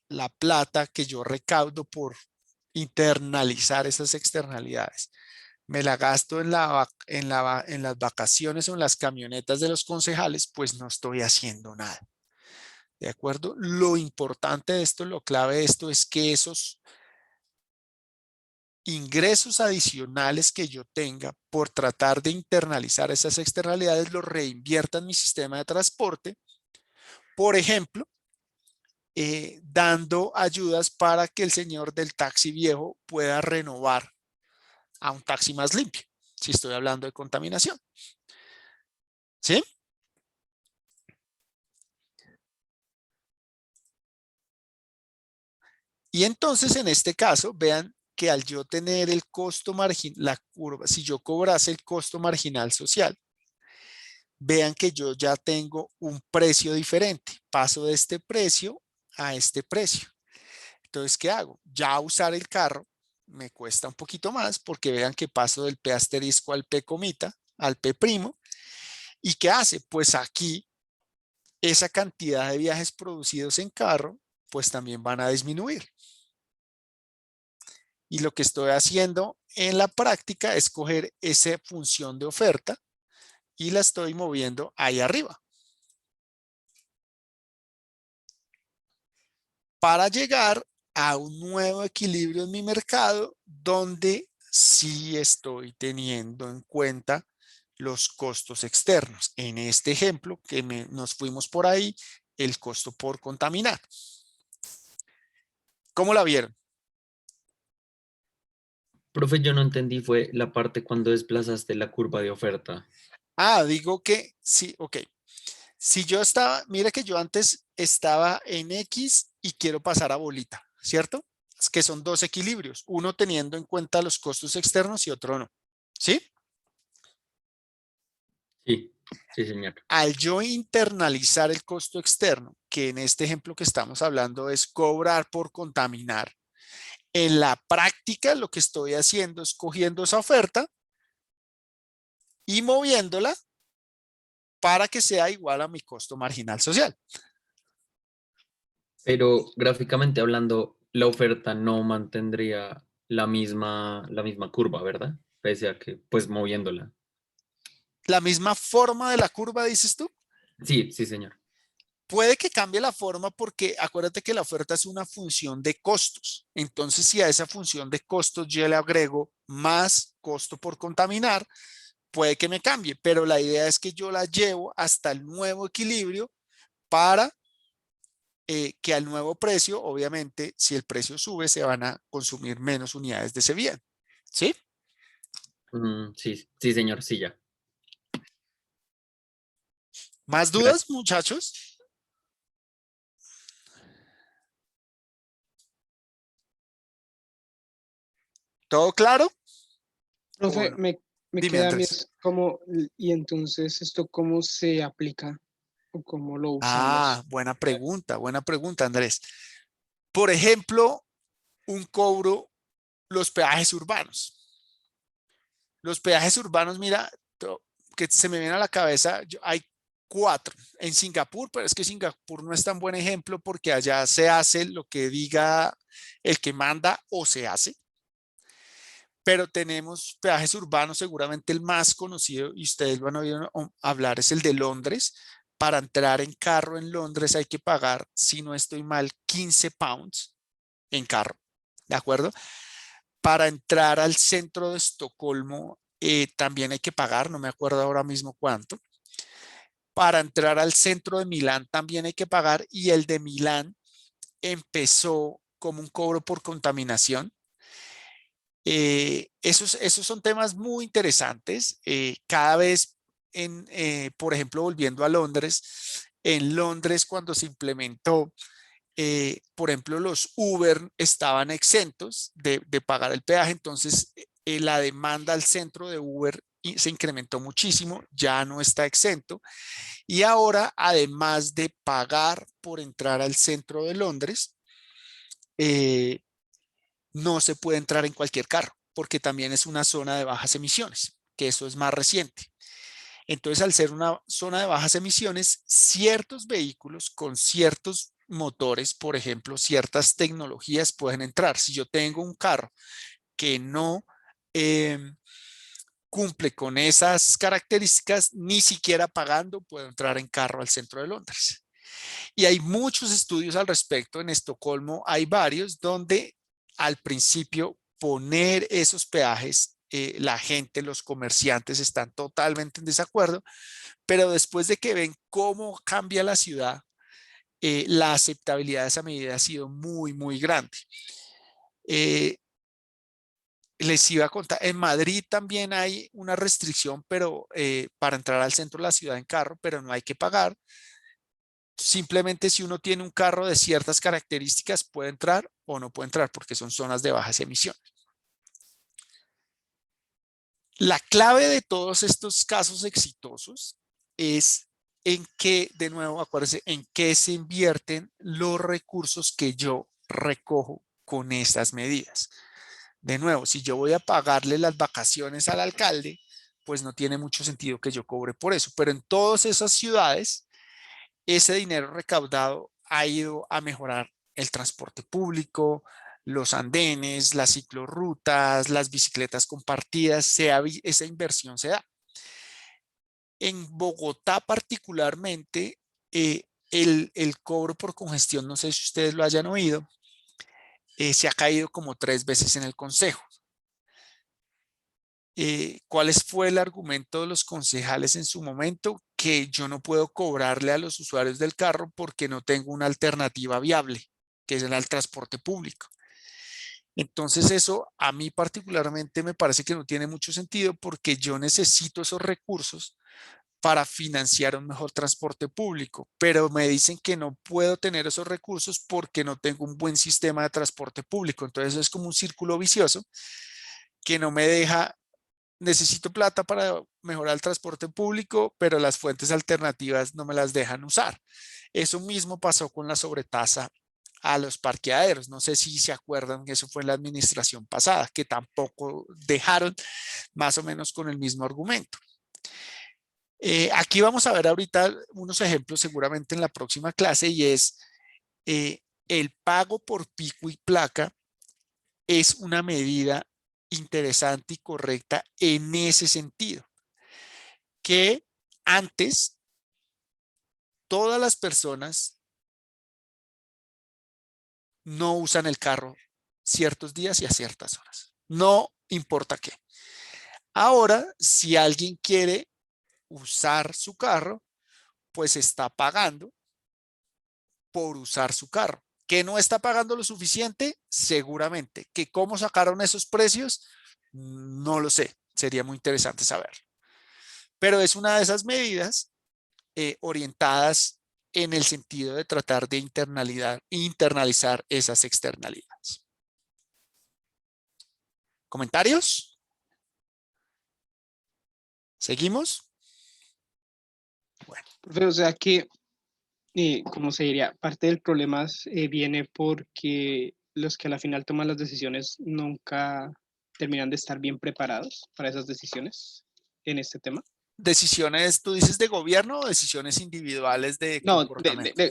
la plata que yo recaudo por internalizar esas externalidades, me la gasto en las vacaciones o en las camionetas de los concejales, pues no estoy haciendo nada. ¿De acuerdo? Lo importante de esto, lo clave de esto es que esos ingresos adicionales que yo tenga por tratar de internalizar esas externalidades los reinvierta en mi sistema de transporte, por ejemplo, dando ayudas para que el señor del taxi viejo pueda renovar a un taxi más limpio, si estoy hablando de contaminación. ¿Sí? Y entonces en este caso, vean que al yo tener el costo marginal, la curva, si yo cobrase el costo marginal social, vean que yo ya tengo un precio diferente. Paso de este precio a este precio. Entonces, ¿qué hago? Ya usar el carro me cuesta un poquito más porque vean que paso del P asterisco al P comita, al P primo. ¿Y qué hace? Pues aquí esa cantidad de viajes producidos en carro, pues también van a disminuir. Y lo que estoy haciendo en la práctica es coger esa función de oferta y la estoy moviendo ahí arriba. Para llegar a un nuevo equilibrio en mi mercado donde sí estoy teniendo en cuenta los costos externos. En este ejemplo que nos fuimos por ahí, el costo por contaminar. ¿Cómo la vieron? Profe, yo no entendí, fue la parte cuando desplazaste la curva de oferta. Digo que sí, ok. Si yo estaba, mira que yo antes estaba en X y quiero pasar a bolita, ¿cierto? Es que son dos equilibrios, uno teniendo en cuenta los costos externos y otro no. ¿Sí? Sí, sí, señor. Al yo internalizar el costo externo, que en este ejemplo que estamos hablando es cobrar por contaminar, en la práctica lo que estoy haciendo es cogiendo esa oferta y moviéndola para que sea igual a mi costo marginal social. Pero gráficamente hablando, la oferta no mantendría la misma curva, ¿verdad? Pese a que, pues moviéndola. La misma forma de la curva, dices tú. Sí, sí, señor. Puede que cambie la forma porque acuérdate que la oferta es una función de costos. Entonces, si a esa función de costos yo le agrego más costo por contaminar, puede que me cambie, pero la idea es que yo la llevo hasta el nuevo equilibrio para que al nuevo precio, obviamente, si el precio sube, se van a consumir menos unidades de ese bien. ¿Sí? Sí, sí, señor, sí, ya. ¿Más Gracias. dudas, muchachos? ¿Todo claro? ¿O Profe, no? me Dime, queda a mí Andrés. es como, y entonces esto cómo se aplica o cómo lo usamos. Buena pregunta, Andrés. Por ejemplo, un cobro, los peajes urbanos. Los peajes urbanos, mira, que se me viene a la cabeza, hay 4 en Singapur, pero es que Singapur no es tan buen ejemplo porque allá se hace lo que diga el que manda o se hace. Pero tenemos peajes urbanos, seguramente el más conocido, y ustedes van a oír hablar, es el de Londres. Para entrar en carro en Londres hay que pagar, si no estoy mal, 15 pounds en carro, ¿de acuerdo? Para entrar al centro de Estocolmo también hay que pagar, no me acuerdo ahora mismo cuánto. Para entrar al centro de Milán también hay que pagar y el de Milán empezó como un cobro por contaminación. Esos son temas muy interesantes. Cada vez, por ejemplo, volviendo a Londres, en Londres cuando se implementó, por ejemplo, los Uber estaban exentos de pagar el peaje, entonces la demanda al centro de Uber se incrementó muchísimo, ya no está exento. Y ahora, además de pagar por entrar al centro de Londres, no se puede entrar en cualquier carro, porque también es una zona de bajas emisiones, que eso es más reciente. Entonces, al ser una zona de bajas emisiones, ciertos vehículos con ciertos motores, por ejemplo, ciertas tecnologías pueden entrar. Si yo tengo un carro que no cumple con esas características, ni siquiera pagando puedo entrar en carro al centro de Londres. Y hay muchos estudios al respecto. En Estocolmo hay varios donde al principio poner esos peajes, la gente, los comerciantes están totalmente en desacuerdo, pero después de que ven cómo cambia la ciudad, la aceptabilidad de esa medida ha sido muy, muy grande. Les iba a contar, en Madrid también hay una restricción, pero para entrar al centro de la ciudad en carro, pero no hay que pagar. Simplemente si uno tiene un carro de ciertas características puede entrar o no puede entrar porque son zonas de bajas emisiones. La clave de todos estos casos exitosos es en qué, de nuevo, acuérdense, en qué se invierten los recursos que yo recojo con estas medidas. De nuevo, si yo voy a pagarle las vacaciones al alcalde, pues no tiene mucho sentido que yo cobre por eso. Pero en todas esas ciudades, ese dinero recaudado ha ido a mejorar el transporte público, los andenes, las ciclorrutas, las bicicletas compartidas, esa inversión se da. En Bogotá particularmente, el cobro por congestión, no sé si ustedes lo hayan oído, se ha caído como 3 veces en el consejo. ¿Cuál fue el argumento de los concejales en su momento? Que yo no puedo cobrarle a los usuarios del carro porque no tengo una alternativa viable, que es el transporte público. Entonces eso a mí particularmente me parece que no tiene mucho sentido porque yo necesito esos recursos para financiar un mejor transporte público, pero me dicen que no puedo tener esos recursos porque no tengo un buen sistema de transporte público. Entonces es como un círculo vicioso que no me deja. Necesito plata para mejorar el transporte público, pero las fuentes alternativas no me las dejan usar. Eso mismo pasó con la sobretasa a los parqueaderos. No sé si se acuerdan que eso fue en la administración pasada, que tampoco dejaron, más o menos con el mismo argumento. Aquí vamos a ver ahorita unos ejemplos seguramente en la próxima clase y es el pago por pico y placa es una medida interesante y correcta en ese sentido, que antes todas las personas no usan el carro ciertos días y a ciertas horas, no importa qué. Ahora, si alguien quiere usar su carro, pues está pagando por usar su carro. ¿Que no está pagando lo suficiente? Seguramente. ¿Que cómo sacaron esos precios? No lo sé. Sería muy interesante saberlo. Pero es una de esas medidas orientadas en el sentido de tratar de internalizar esas externalidades. ¿Comentarios? ¿Seguimos? Bueno. Profe, o sea que, ¿cómo se diría? Parte del problema viene porque los que a la final toman las decisiones nunca terminan de estar bien preparados para esas decisiones en este tema. ¿Decisiones, tú dices, de gobierno o decisiones individuales de comportamiento?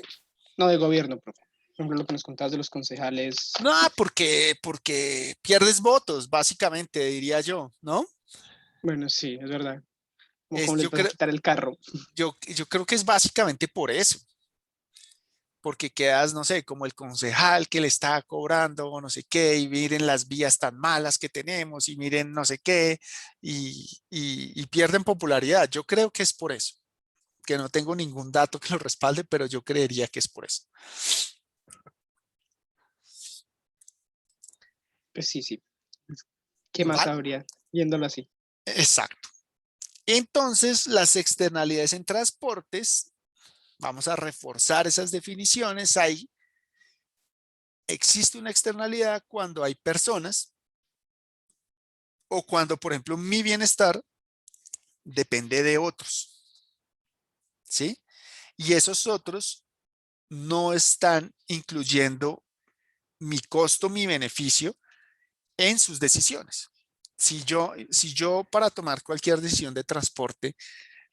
No, de gobierno, profe. Por ejemplo, lo que nos contabas de los concejales. No, porque pierdes votos, básicamente, diría yo, ¿no? Bueno, sí, es verdad. ¿Cómo les vas a quitar el carro? Yo creo que es básicamente por eso. Porque quedas, no sé, como el concejal que le está cobrando o no sé qué, y miren las vías tan malas que tenemos y miren no sé qué, y pierden popularidad. Yo creo que es por eso, que no tengo ningún dato que lo respalde, pero yo creería que es por eso. Pues sí. ¿Qué más habría viéndolo así? Exacto. Entonces, las externalidades en transportes, vamos a reforzar esas definiciones. Existe una externalidad cuando hay personas o cuando, por ejemplo, mi bienestar depende de otros, ¿sí? Y esos otros no están incluyendo mi costo, mi beneficio en sus decisiones. Si yo para tomar cualquier decisión de transporte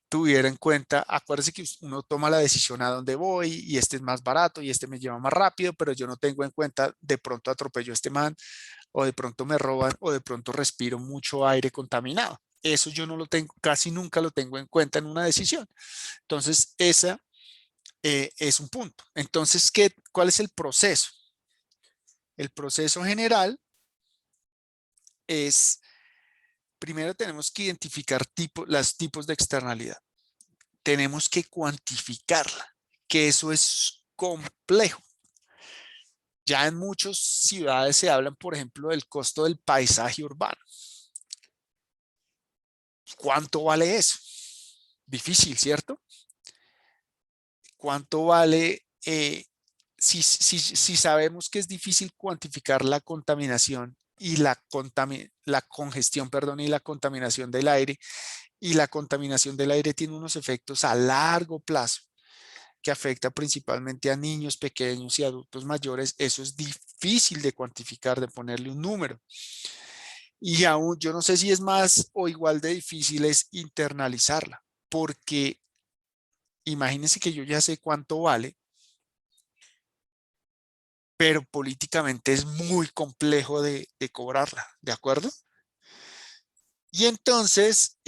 tuviera en cuenta, acuérdese que uno toma la decisión a dónde voy y este es más barato y este me lleva más rápido, pero yo no tengo en cuenta de pronto atropello a este man o de pronto me roban o de pronto respiro mucho aire contaminado. Eso yo no lo tengo, casi nunca lo tengo en cuenta en una decisión. Entonces, esa es un punto. Entonces, ¿cuál es el proceso? El proceso general es, primero tenemos que identificar los tipos de externalidad. Tenemos que cuantificarla, que eso es complejo. Ya en muchas ciudades se hablan, por ejemplo, del costo del paisaje urbano. ¿Cuánto vale eso? Difícil, ¿cierto? ¿Cuánto vale? Si sabemos que es difícil cuantificar la contaminación y la congestión, perdón, y la contaminación del aire, y la contaminación del aire tiene unos efectos a largo plazo que afecta principalmente a niños pequeños y adultos mayores, eso es difícil de cuantificar, de ponerle un número. Y aún yo no sé si es más o igual de difícil es internalizarla, porque imagínense que yo ya sé cuánto vale, pero políticamente es muy complejo de cobrarla, ¿de acuerdo? Y entonces,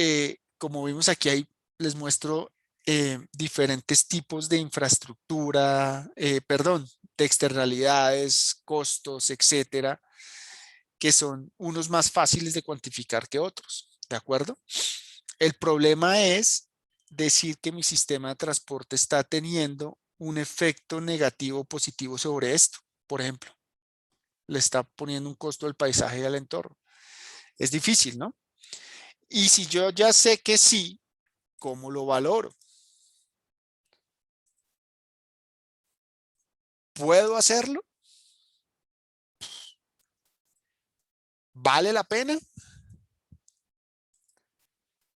como vimos aquí, les muestro diferentes tipos de infraestructura, perdón, de externalidades, costos, etcétera, que son unos más fáciles de cuantificar que otros, ¿de acuerdo? El problema es decir que mi sistema de transporte está teniendo un efecto negativo o positivo sobre esto. Por ejemplo, le está poniendo un costo al paisaje y al entorno. Es difícil, ¿no? Y si yo ya sé que sí, ¿cómo lo valoro? ¿Puedo hacerlo? ¿Vale la pena?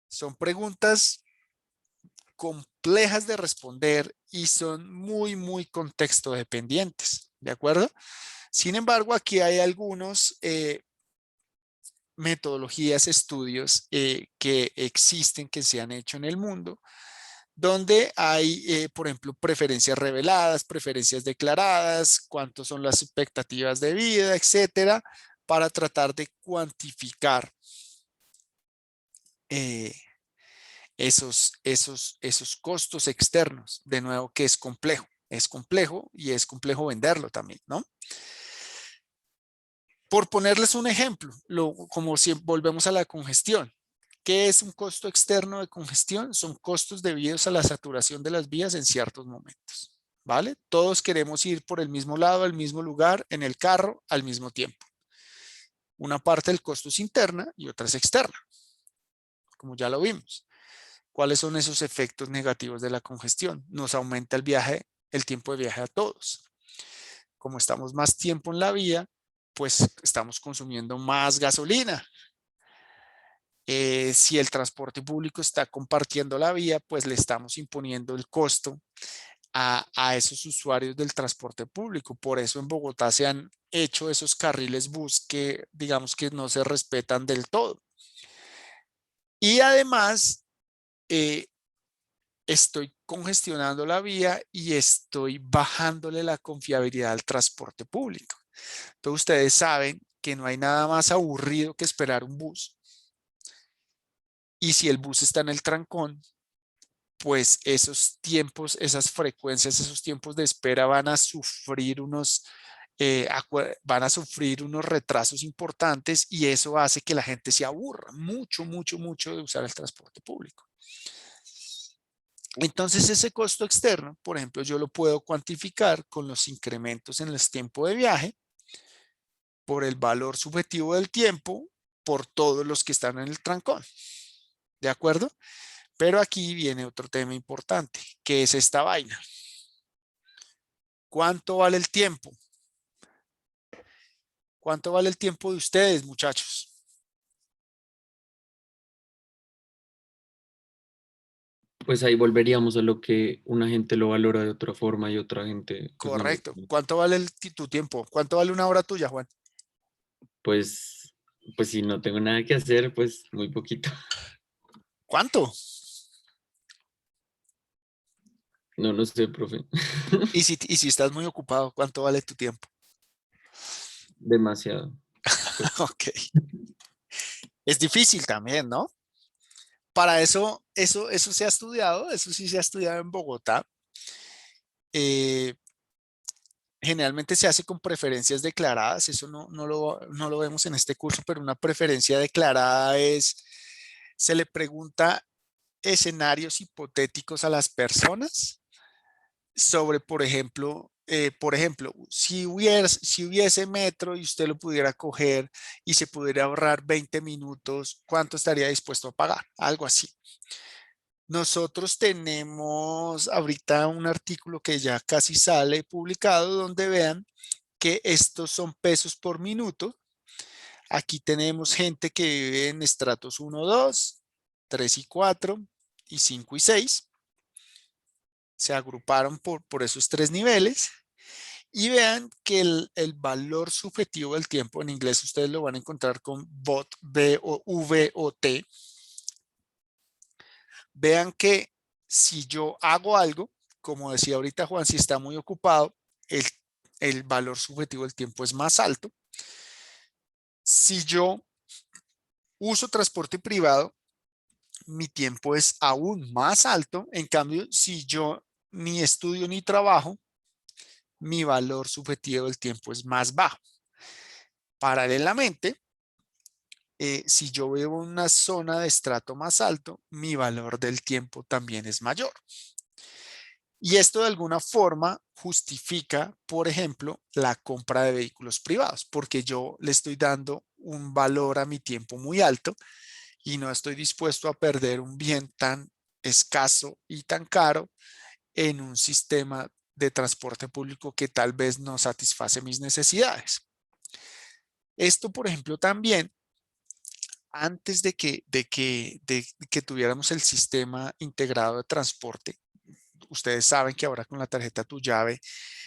Son preguntas complejas de responder y son muy, muy contexto dependientes, ¿de acuerdo? Sin embargo, aquí hay algunos metodologías, estudios que existen, que se han hecho en el mundo, donde hay, por ejemplo, preferencias reveladas, preferencias declaradas, cuántas son las expectativas de vida, etcétera, para tratar de cuantificar esos costos externos. De nuevo, que es complejo y es complejo venderlo también, ¿no? Por ponerles un ejemplo, como si volvemos a la congestión. ¿Qué es un costo externo de congestión? Son costos debidos a la saturación de las vías en ciertos momentos, ¿vale? Todos queremos ir por el mismo lado, al mismo lugar, en el carro, al mismo tiempo. Una parte del costo es interna y otra es externa, como ya lo vimos. ¿Cuáles son esos efectos negativos de la congestión? Nos aumenta el tiempo de viaje a todos. Como estamos más tiempo en la vía, pues estamos consumiendo más gasolina. Si el transporte público está compartiendo la vía, pues le estamos imponiendo el costo a esos usuarios del transporte público. Por eso en Bogotá se han hecho esos carriles bus que digamos que no se respetan del todo. Y además, estoy congestionando la vía y estoy bajándole la confiabilidad al transporte público. Entonces ustedes saben que no hay nada más aburrido que esperar un bus. Y si el bus está en el trancón, pues esos tiempos, esas frecuencias, esos tiempos de espera van a sufrir unos retrasos importantes y eso hace que la gente se aburra mucho, mucho, mucho de usar el transporte público. Entonces ese costo externo, por ejemplo, yo lo puedo cuantificar con los incrementos en el tiempo de viaje, por el valor subjetivo del tiempo, por todos los que están en el trancón. ¿De acuerdo? Pero aquí viene otro tema importante, que es esta vaina. ¿Cuánto vale el tiempo? ¿Cuánto vale el tiempo de ustedes, muchachos? Pues ahí volveríamos a lo que una gente lo valora de otra forma y otra gente, pues no. Correcto. ¿Cuánto vale tu tiempo? ¿Cuánto vale una hora tuya, Juan? Pues, pues si no tengo nada que hacer, pues muy poquito. ¿Cuánto? No, no sé, profe. Y si estás muy ocupado, ¿cuánto vale tu tiempo? Demasiado. Ok. Es difícil también, ¿no? Para eso se ha estudiado, eso sí se ha estudiado en Bogotá. Eh, Generalmente se hace con preferencias declaradas, eso no lo vemos en este curso, pero una preferencia declarada es, se le pregunta escenarios hipotéticos a las personas sobre, por ejemplo, si hubiese metro y usted lo pudiera coger y se pudiera ahorrar 20 minutos, ¿cuánto estaría dispuesto a pagar? Algo así. Nosotros tenemos ahorita un artículo que ya casi sale publicado donde vean que estos son pesos por minuto. Aquí tenemos gente que vive en estratos 1, 2, 3 y 4 y 5 y 6. Se agruparon por esos tres niveles y vean que el valor subjetivo del tiempo, en inglés ustedes lo van a encontrar con VOT, B o V o T. Vean que si yo hago algo, como decía ahorita Juan, si está muy ocupado, el valor subjetivo del tiempo es más alto. Si yo uso transporte privado, mi tiempo es aún más alto. En cambio, si yo ni estudio ni trabajo, mi valor subjetivo del tiempo es más bajo. Paralelamente, si yo vivo en una zona de estrato más alto, mi valor del tiempo también es mayor. Y esto de alguna forma justifica, por ejemplo, la compra de vehículos privados, porque yo le estoy dando un valor a mi tiempo muy alto y no estoy dispuesto a perder un bien tan escaso y tan caro en un sistema de transporte público que tal vez no satisface mis necesidades. Esto, por ejemplo, también antes de que tuviéramos el sistema integrado de transporte, ustedes saben que ahora con la tarjeta Tu Llave,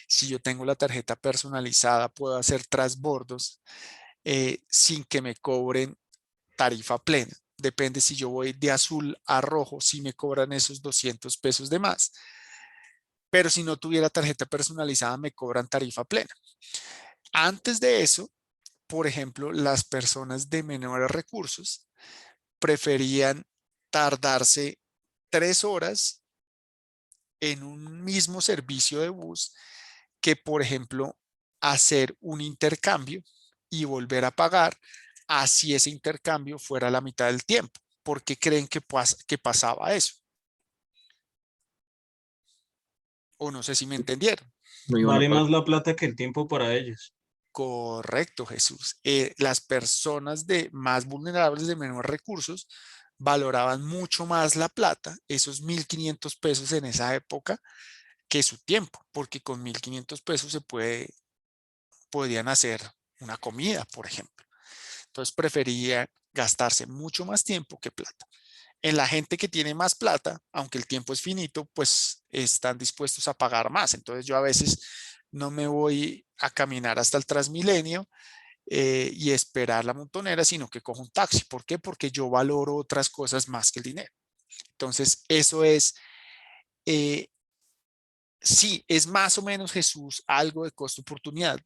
si yo tengo la tarjeta personalizada, puedo hacer transbordos sin que me cobren tarifa plena. Depende si yo voy de azul a rojo, si me cobran esos 200 pesos de más. Pero si no tuviera tarjeta personalizada, me cobran tarifa plena. Antes de eso, por ejemplo, las personas de menores recursos preferían tardarse 3 horas en un mismo servicio de bus que, por ejemplo, hacer un intercambio y volver a pagar, así ese intercambio fuera la mitad del tiempo. ¿Por qué creen que pasaba eso? O no sé si me entendieron. No iban a Vale pagar. más la plata que el tiempo para ellos. Correcto, Jesús. Las personas más vulnerables, de menores recursos, valoraban mucho más la plata, esos 1.500 pesos en esa época, que su tiempo, porque con 1.500 pesos podían hacer una comida, por ejemplo. Entonces prefería gastarse mucho más tiempo que plata. En la gente que tiene más plata, aunque el tiempo es finito, pues están dispuestos a pagar más. Entonces yo a veces no me voy a caminar hasta el Transmilenio y esperar la montonera, sino que cojo un taxi. ¿Por qué? Porque yo valoro otras cosas más que el dinero. Entonces eso es, sí, es más o menos, Jesús, algo de costo-oportunidad.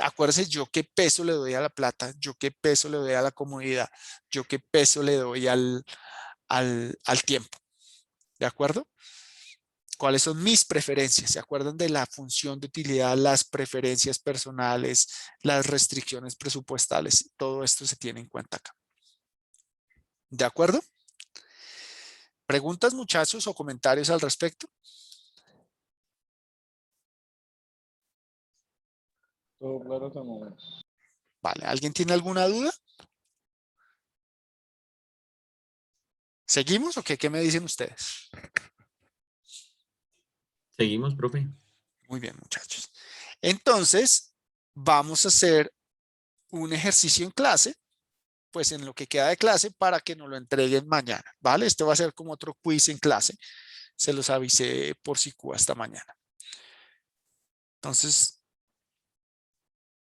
Acuérdese, yo qué peso le doy a la plata, yo qué peso le doy a la comodidad, yo qué peso le doy al tiempo. ¿De acuerdo? ¿Cuáles son mis preferencias? ¿Se acuerdan de la función de utilidad, las preferencias personales, las restricciones presupuestales? Todo esto se tiene en cuenta acá. ¿De acuerdo? ¿Preguntas, muchachos, o comentarios al respecto? Todo claro hasta el momento. Vale, ¿alguien tiene alguna duda? ¿Seguimos o qué? ¿Qué me dicen ustedes? Seguimos, profe. Muy bien, muchachos. Entonces, vamos a hacer un ejercicio en clase, pues en lo que queda de clase, para que nos lo entreguen mañana, ¿vale? Este va a ser como otro quiz en clase. se los avisé por SICU hasta mañana. Entonces,